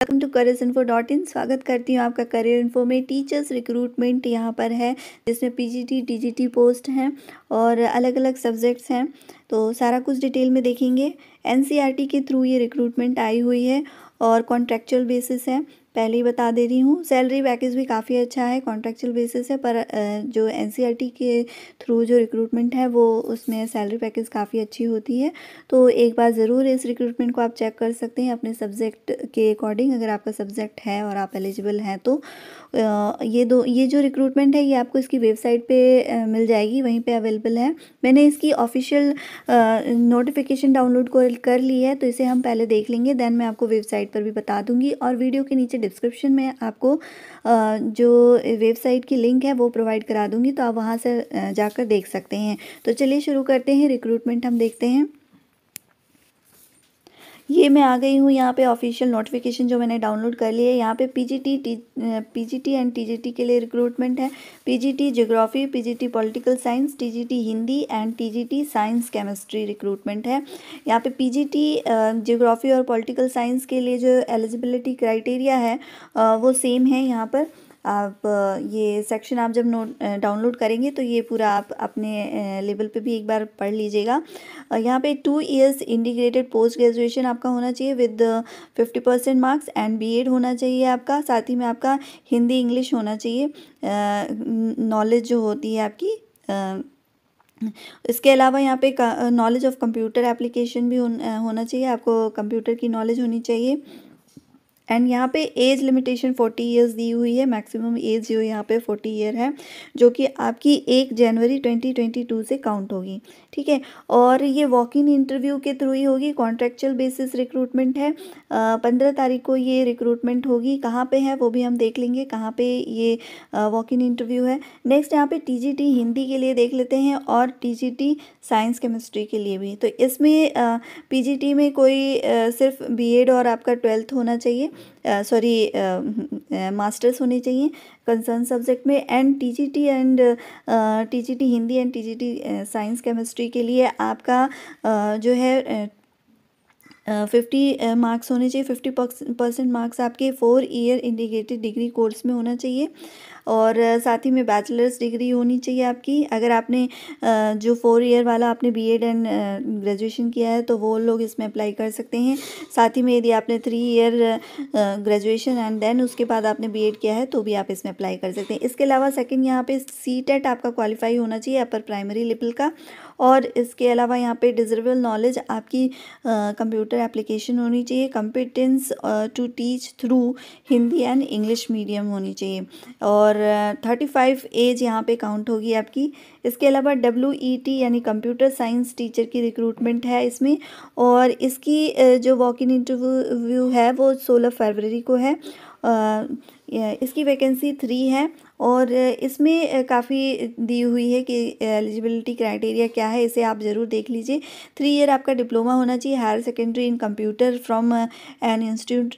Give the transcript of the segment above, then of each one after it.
Welcome to careersinfo.in। स्वागत करती हूँ आपका करियर इन्फो में। टीचर्स रिक्रूटमेंट यहाँ पर है, जिसमें पीजीटी टीजीटी पोस्ट हैं और अलग अलग सब्जेक्ट्स हैं। तो सारा कुछ डिटेल में देखेंगे। एनसीईआरटी के थ्रू ये रिक्रूटमेंट आई हुई है और कॉन्ट्रेक्चुअल बेसिस है। पहले ही बता दे रही हूँ, सैलरी पैकेज भी काफ़ी अच्छा है, कॉन्ट्रेक्चुअल बेसिस है। पर जो एनसीईआरटी के थ्रू जो रिक्रूटमेंट है वो उसमें सैलरी पैकेज काफ़ी अच्छी होती है। तो एक बार ज़रूर इस रिक्रूटमेंट को आप चेक कर सकते हैं अपने सब्जेक्ट के अकॉर्डिंग, अगर आपका सब्जेक्ट है और आप एलिजिबल हैं तो। ये जो रिक्रूटमेंट है ये आपको इसकी वेबसाइट पे मिल जाएगी, वहीं पे अवेलेबल है। मैंने इसकी ऑफिशियल नोटिफिकेशन डाउनलोड कर ली है, तो इसे हम पहले देख लेंगे, देन मैं आपको वेबसाइट पर भी बता दूंगी। और वीडियो के नीचे डिस्क्रिप्शन में आपको जो वेबसाइट की लिंक है वो प्रोवाइड करा दूंगी, तो आप वहाँ से जाकर देख सकते हैं। तो चलिए शुरू करते हैं। रिक्रूटमेंट हम देखते हैं। ये मैं आ गई हूँ यहाँ पे ऑफिशियल नोटिफिकेशन जो मैंने डाउनलोड कर लिया है। यहाँ पे पीजीटी एंड टीजीटी के लिए रिक्रूटमेंट है। PGT geography, PGT political science, TGT Hindi and TGT science chemistry recruitment है। यहाँ पे पीजीटी ज्योग्राफी और पॉलिटिकल साइंस के लिए जो एलिजिबिलिटी क्राइटेरिया है वो सेम है। यहाँ पर आप ये सेक्शन आप जब डाउनलोड करेंगे तो ये पूरा आप अपने लेवल पे भी एक बार पढ़ लीजिएगा। यहाँ पे 2 इयर्स इंटीग्रेटेड पोस्ट ग्रेजुएशन आपका होना चाहिए विद 50% मार्क्स एंड बीएड होना चाहिए आपका। साथ ही में आपका हिंदी इंग्लिश होना चाहिए, नॉलेज जो होती है आपकी। इसके अलावा यहाँ पे नॉलेज ऑफ कंप्यूटर एप्लीकेशन भी होना चाहिए, आपको कंप्यूटर की नॉलेज होनी चाहिए। एंड यहाँ पे एज लिमिटेशन 40 ईयर्स दी हुई है। मैक्सिमम एज जो यहाँ पे 40 ईयर है, जो कि आपकी 1 जनवरी 2022 से काउंट होगी। ठीक है, और ये वॉक इन इंटरव्यू के थ्रू ही होगी। कॉन्ट्रेक्चुअल बेसिस रिक्रूटमेंट है। 15 तारीख को ये रिक्रूटमेंट होगी। कहाँ पे है वो भी हम देख लेंगे, कहाँ पे ये वॉक इन इंटरव्यू है। नेक्स्ट यहाँ पे टीजीटी हिंदी के लिए देख लेते हैं और टीजीटी साइंस केमिस्ट्री के लिए भी। तो इसमें पीजीटी में कोई सिर्फ बीएड और आपका 12th होना चाहिए, सॉरी मास्टर्स होने चाहिए कंसर्न सब्जेक्ट में। And TGT Hindi and TGT science chemistry के लिए आपका जो है 50 मार्क्स होने चाहिए। 50% मार्क्स आपके 4 ईयर इंटीग्रेटेड डिग्री कोर्स में होना चाहिए और साथ ही में बैचलर्स डिग्री होनी चाहिए आपकी। अगर आपने जो 4 ईयर वाला आपने बीएड एंड ग्रेजुएशन किया है तो वो लोग इसमें अप्लाई कर सकते हैं। साथ ही में यदि आपने 3 ईयर ग्रेजुएशन एंड देन उसके बाद आपने बीएड किया है तो भी आप इसमें अप्लाई कर सकते हैं। इसके अलावा सेकंड यहाँ पे सीटेट आपका क्वालिफाई होना चाहिए, अपर प्राइमरी लेवल का। और इसके अलावा यहाँ पे डिजर्वेबल नॉलेज आपकी कंप्यूटर एप्लीकेशन होनी चाहिए। Competence to teach through Hindi and English medium होनी चाहिए और 35 एज यहाँ पे काउंट होगी आपकी। इसके अलावा WET यानी कंप्यूटर साइंस टीचर की रिक्रूटमेंट है इसमें, और इसकी जो वॉक इन इंटरव्यू है वो 16 फरवरी को है। इसकी वैकेंसी 3 है और इसमें काफ़ी दी हुई है कि एलिजिबिलिटी क्राइटेरिया क्या है, इसे आप ज़रूर देख लीजिए। 3 ईयर आपका डिप्लोमा होना चाहिए higher secondary in computer from an institute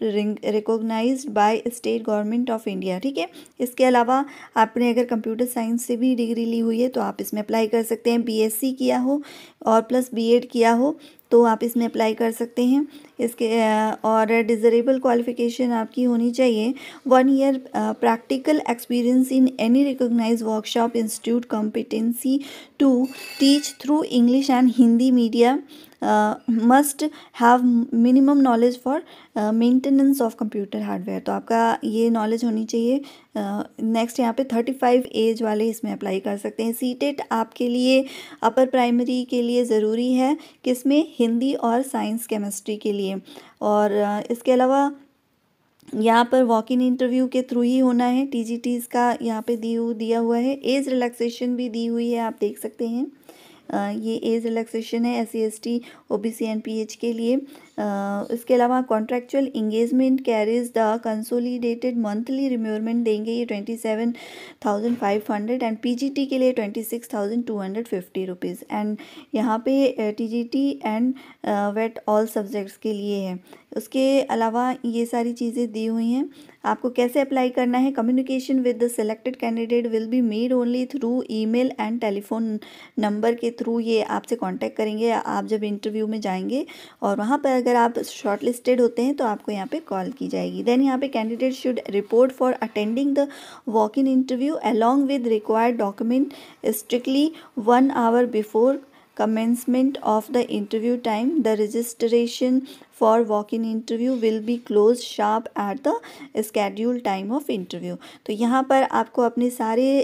recognised by state government of India. ठीक है, इसके अलावा आपने अगर कंप्यूटर साइंस से भी डिग्री ली हुई है तो आप इसमें अप्लाई कर सकते हैं। BSc किया हो और प्लस बीएड किया हो तो आप इसमें अप्लाई कर सकते हैं। इसके और डिजरेबल क्वालिफिकेशन आपकी होनी चाहिए 1 year practical experience in any recognised workshop institute, competency to teach through English and Hindi media, must have minimum knowledge for maintenance of computer hardware. तो आपका ये नॉलेज होनी चाहिए। नेक्स्ट यहाँ पे 35 एज वाले इसमें अप्लाई कर सकते हैं। सीटेट आपके लिए अपर प्राइमरी के लिए ज़रूरी है, किसमें, हिंदी और साइंस केमिस्ट्री के लिए। और इसके अलावा यहाँ पर वॉक इन इंटरव्यू के थ्रू ही होना है। टीजीटीज़ का यहाँ पे दिया हुआ है। एज रिलैक्सेशन भी दी हुई है, आप देख सकते हैं। ये एज रिलैक्सेशन है SC ST OBC and PH के लिए। इसके अलावा contractual engagement carries the consolidated monthly remuneration देंगे ये 27,500 एंड PGT के लिए 26,250 रुपीज़। एंड यहाँ पे TGT and wait all subjects के लिए है। उसके अलावा ये सारी चीज़ें दी हुई हैं। आपको कैसे अप्लाई करना है, communication with the selected candidate will be made only through email and telephone number के थ्रू ये आपसे कांटेक्ट करेंगे आप जब इंटरव्यू में जाएंगे। और वहाँ पर अगर आप शॉर्ट लिस्टेड होते हैं तो आपको यहाँ पे कॉल की जाएगी। देन यहाँ पे candidate should report for attending the walk in interview along with required document strictly 1 hour before commencement of the interview time. The registration for walk-in interview will be closed sharp at the scheduled time of interview. तो यहाँ पर आपको अपने सारे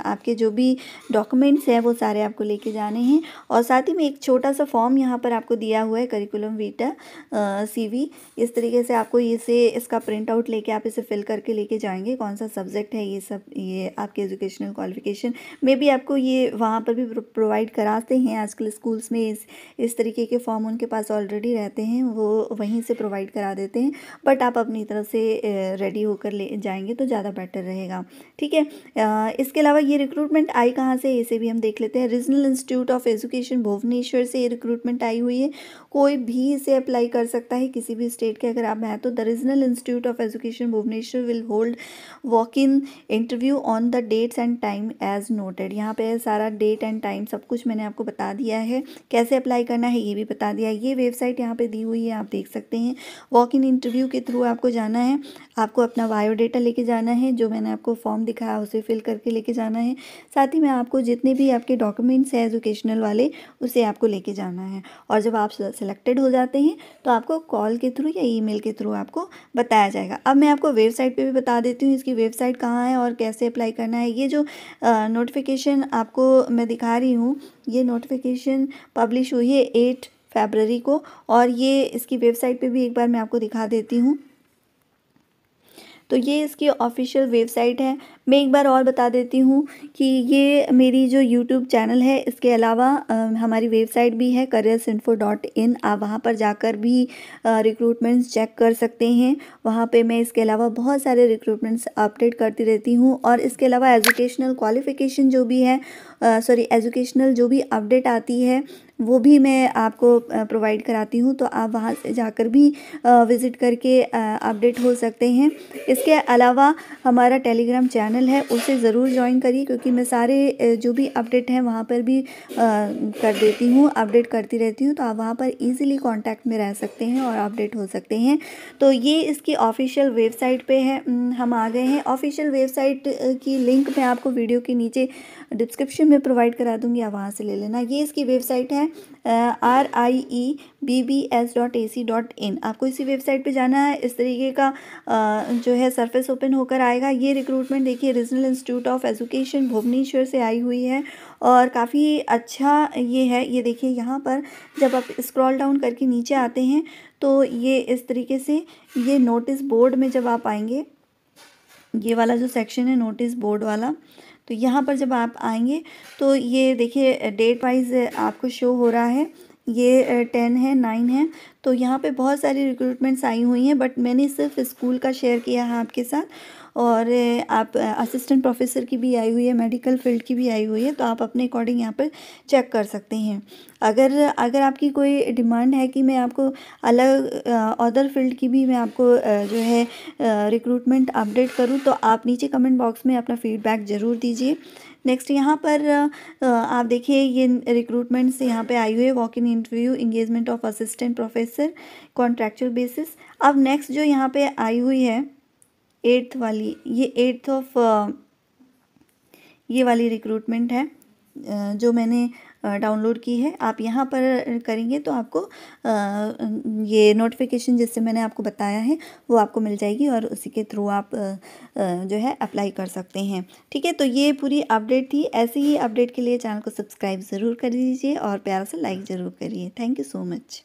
आपके जो भी documents हैं वो सारे आपको लेके जाने हैं, और साथ ही में एक छोटा सा फॉर्म यहाँ पर आपको दिया हुआ है करिकुलम वीटा CV। इस तरीके से आपको इसका प्रिंट आउट लेके आप इसे फिल करके लेके जाएंगे, कौन सा सब्जेक्ट है, ये सब, ये आपके एजुकेशनल क्वालिफिकेशन में भी आपको ये वहाँ पर भी प्रोवाइड कराते हैं। आजकल स्कूल्स में इस तरीके के फॉर्म उनके पास ऑलरेडी रहते हैं, वो वहीं से प्रोवाइड करा देते हैं, बट आप अपनी तरफ से रेडी होकर ले जाएंगे तो ज़्यादा बेटर रहेगा। ठीक है, इसके अलावा ये रिक्रूटमेंट आई कहाँ से, इसे भी हम देख लेते हैं। Regional institute of education Bhubaneswar से ये रिक्रूटमेंट आई हुई है। कोई भी इसे अप्लाई कर सकता है, किसी भी स्टेट के अगर आप हैं तो। The regional institute of education Bhubaneswar will hold walk in interview on the dates and time as noted. यहाँ पे सारा डेट एंड टाइम सब कुछ मैंने आपको बता दिया है, कैसे अप्लाई करना है ये भी बता दिया है। ये वेबसाइट यहाँ पे दी हुई है, आप देख सकते हैं। वॉक इन इंटरव्यू के थ्रू आपको जाना है, आपको अपना बायोडेटा लेके जाना है, जो मैंने आपको फॉर्म दिखाया उसे फिल करके लेके जाना है। साथ ही में आपको जितने भी आपके डॉक्यूमेंट्स हैं एजुकेशनल वाले उसे आपको लेके जाना है, और जब आप सिलेक्टेड हो जाते हैं तो आपको कॉल के थ्रू या ईमेल के थ्रू आपको बताया जाएगा। अब मैं आपको वेबसाइट पे भी बता देती हूँ, इसकी वेबसाइट कहाँ है और कैसे अप्लाई करना है। ये जो नोटिफिकेशन आपको मैं दिखा रही हूँ, ये नोटिफिकेशन पब्लिश हुई है 8 फरवरी को, और ये इसकी वेबसाइट पे भी एक बार मैं आपको दिखा देती हूँ। तो ये इसकी ऑफिशियल वेबसाइट है। मैं एक बार और बता देती हूँ कि ये मेरी जो यूट्यूब चैनल है, इसके अलावा हमारी वेबसाइट भी है careersinfo.in। आप वहाँ पर जाकर भी रिक्रूटमेंट्स चेक कर सकते हैं। वहाँ पे मैं इसके अलावा बहुत सारे रिक्रूटमेंट्स अपडेट करती रहती हूँ, और इसके अलावा एजुकेशनल क्वालिफ़िकेशन जो भी है, एजुकेशनल जो भी अपडेट आती है वो भी मैं आपको प्रोवाइड कराती हूँ। तो आप वहाँ से जाकर भी विज़िट करके अपडेट हो सकते हैं। इसके अलावा हमारा टेलीग्राम चैनल है, उसे ज़रूर ज्वाइन करिए, क्योंकि मैं सारे जो भी अपडेट हैं वहाँ पर भी कर देती हूँ, अपडेट करती रहती हूँ। तो आप वहाँ पर ईज़िली कांटेक्ट में रह सकते हैं और अपडेट हो सकते हैं। तो ये इसकी ऑफिशियल वेबसाइट पे है। हम आ गए हैं ऑफिशियल वेबसाइट की लिंक मैं आपको वीडियो के नीचे डिस्क्रिप्शन में प्रोवाइड करा दूँगी, आप वहाँ से ले लेना। ये इसकी वेबसाइट है RIEBBS.AC.in। आपको इसी वेबसाइट पे जाना है। इस तरीके का जो है सरफेस ओपन होकर आएगा। ये रिक्रूटमेंट देखिए regional institute of education Bhubaneswar से आई हुई है, और काफ़ी अच्छा ये है। ये देखिए यहाँ पर जब आप स्क्रॉल डाउन करके नीचे आते हैं तो ये इस तरीके से, ये नोटिस बोर्ड में जब आप आएंगे, ये वाला जो सेक्शन है नोटिस बोर्ड वाला, तो यहाँ पर जब आप आएंगे तो ये देखिए डेट वाइज आपको शो हो रहा है। ये 10 है, 9 है। तो यहाँ पे बहुत सारी रिक्रूटमेंट्स आई हुई हैं, बट मैंने सिर्फ स्कूल का शेयर किया है आपके साथ। और आप असिस्टेंट प्रोफेसर की भी आई हुई है, मेडिकल फील्ड की भी आई हुई है, तो आप अपने अकॉर्डिंग यहाँ पर चेक कर सकते हैं। अगर आपकी कोई डिमांड है कि मैं आपको अलग अदर फील्ड की भी मैं आपको जो है रिक्रूटमेंट अपडेट करूँ, तो आप नीचे कमेंट बॉक्स में अपना फीडबैक ज़रूर दीजिए। नेक्स्ट यहाँ पर आप देखिए ये रिक्रूटमेंट्स यहाँ पे आई हुई है, walk in interview, engagement of assistant professor, contractual basis. अब नेक्स्ट जो यहाँ पे आई हुई है 8th वाली, ये 8th ऑफ ये वाली रिक्रूटमेंट है जो मैंने डाउनलोड की है। आप यहाँ पर करेंगे तो आपको ये नोटिफिकेशन जिससे मैंने आपको बताया है वो आपको मिल जाएगी, और उसी के थ्रू आप जो है अप्लाई कर सकते हैं। ठीक है, तो ये पूरी अपडेट थी। ऐसे ही अपडेट के लिए चैनल को सब्सक्राइब ज़रूर कर दीजिए और प्यार से लाइक ज़रूर करिए। Thank you so much.